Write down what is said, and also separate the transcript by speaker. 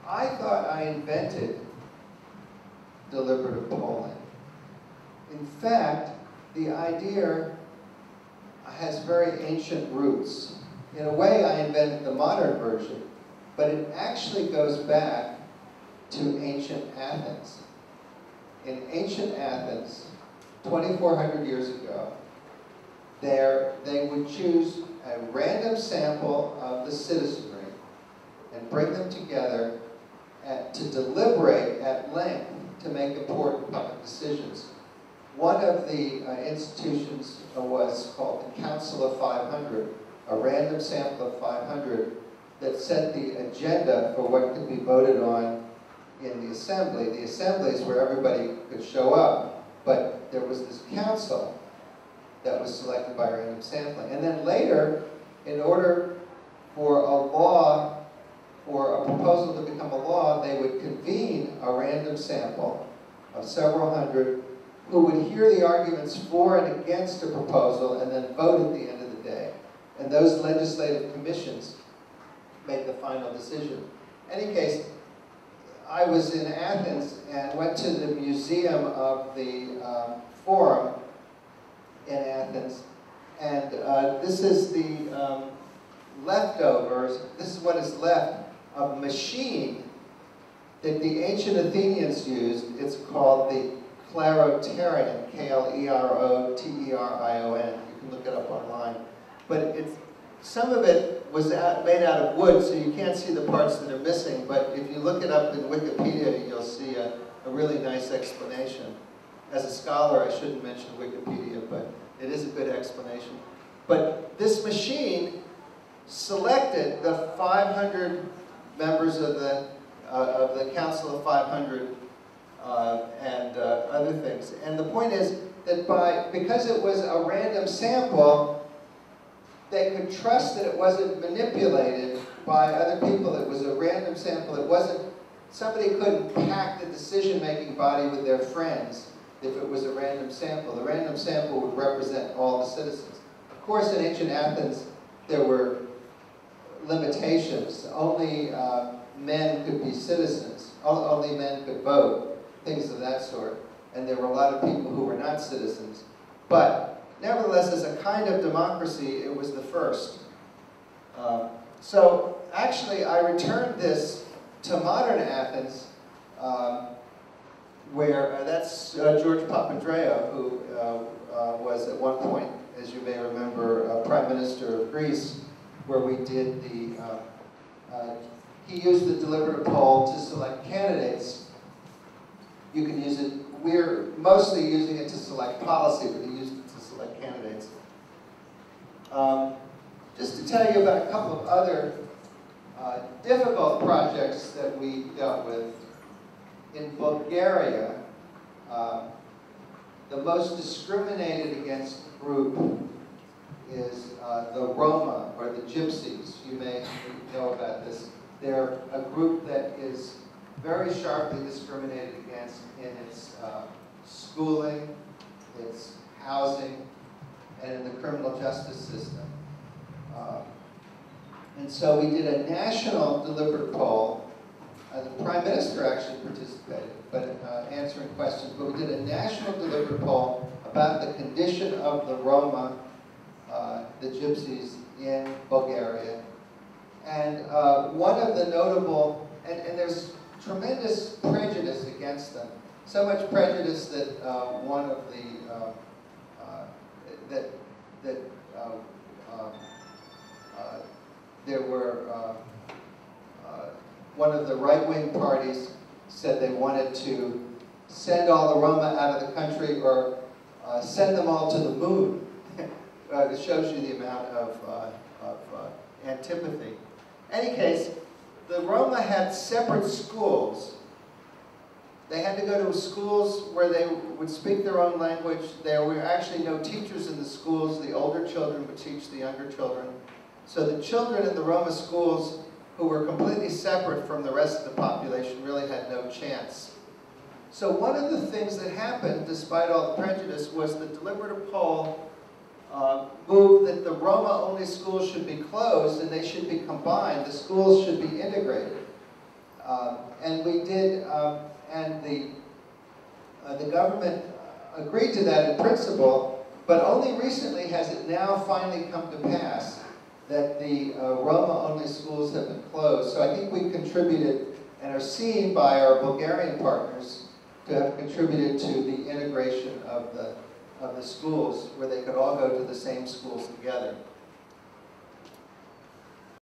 Speaker 1: I thought I invented deliberative polling. In fact, the idea has very ancient roots. In a way, I invented the modern version, but it actually goes back to ancient Athens. In ancient Athens, 2,400 years ago, they would choose a random sample of the citizenry and bring them together to deliberate at length to make important public decisions. One of the institutions was called the Council of 500, a random sample of 500 that set the agenda for what could be voted on in the assembly. The assembly is where everybody could show up, but there was this council that was selected by random sampling. And then later, in order for a law, for a proposal to become a law, they would convene a random sample of several hundred who would hear the arguments for and against a proposal and then vote at the end of the day. And those legislative commissions made the final decision. In any case, I was in Athens and went to the museum of the Forum in Athens, and this is the leftovers, this is what is left of a machine that the ancient Athenians used. It's called the Kleroterion, K-L-E-R-O-T-E-R-I-O-N. You can look it up online. But some of it was made out of wood, so you can't see the parts that are missing, but if you look it up in Wikipedia, you'll see a really nice explanation. As a scholar, I shouldn't mention Wikipedia, but it is a good explanation. But this machine selected the 500 members of the Council of 500 and other things. And the point is that because it was a random sample, they could trust that it wasn't manipulated by other people. It was a random sample. It wasn't, somebody couldn't pack the decision-making body with their friends if it was a random sample. The random sample would represent all the citizens. Of course, in ancient Athens, there were limitations. Only men could be citizens. Only men could vote, things of that sort. And there were a lot of people who were not citizens. But nevertheless, as a kind of democracy, it was the first. So actually, I returned this to modern Athens, where that's George Papandreou, who was at one point, as you may remember, Prime Minister of Greece, where we did he used the deliberative poll to select candidates. You can use it, we're mostly using it to select policy, but he used it to select candidates. Just to tell you about a couple of other difficult projects that we dealt with. In Bulgaria, the most discriminated against group is the Roma, or the Gypsies. You may know about this. They're a group that is very sharply discriminated against in its schooling, its housing, and in the criminal justice system. And so we did a national deliberative poll. The Prime Minister actually participated, but answering questions. But we did a national deliberative poll about the condition of the Roma, the Gypsies in Bulgaria. And one of the notable, and there's tremendous prejudice against them. So much prejudice that one of the, there were, one of the right-wing parties said they wanted to send all the Roma out of the country or send them all to the moon. It shows you the amount of antipathy. In any case, the Roma had separate schools. They had to go to schools where they would speak their own language. There were actually no teachers in the schools. The older children would teach the younger children. So the children in the Roma schools, who were completely separate from the rest of the population, really had no chance. So one of the things that happened, despite all the prejudice, was the deliberative poll moved that the Roma-only schools should be closed and they should be combined. The schools should be integrated. And we did, and the government agreed to that in principle, but only recently has it now finally come to pass that the Roma-only schools have been closed. So I think we contributed and are seen by our Bulgarian partners to have contributed to the integration of the schools where they could all go to the same schools together.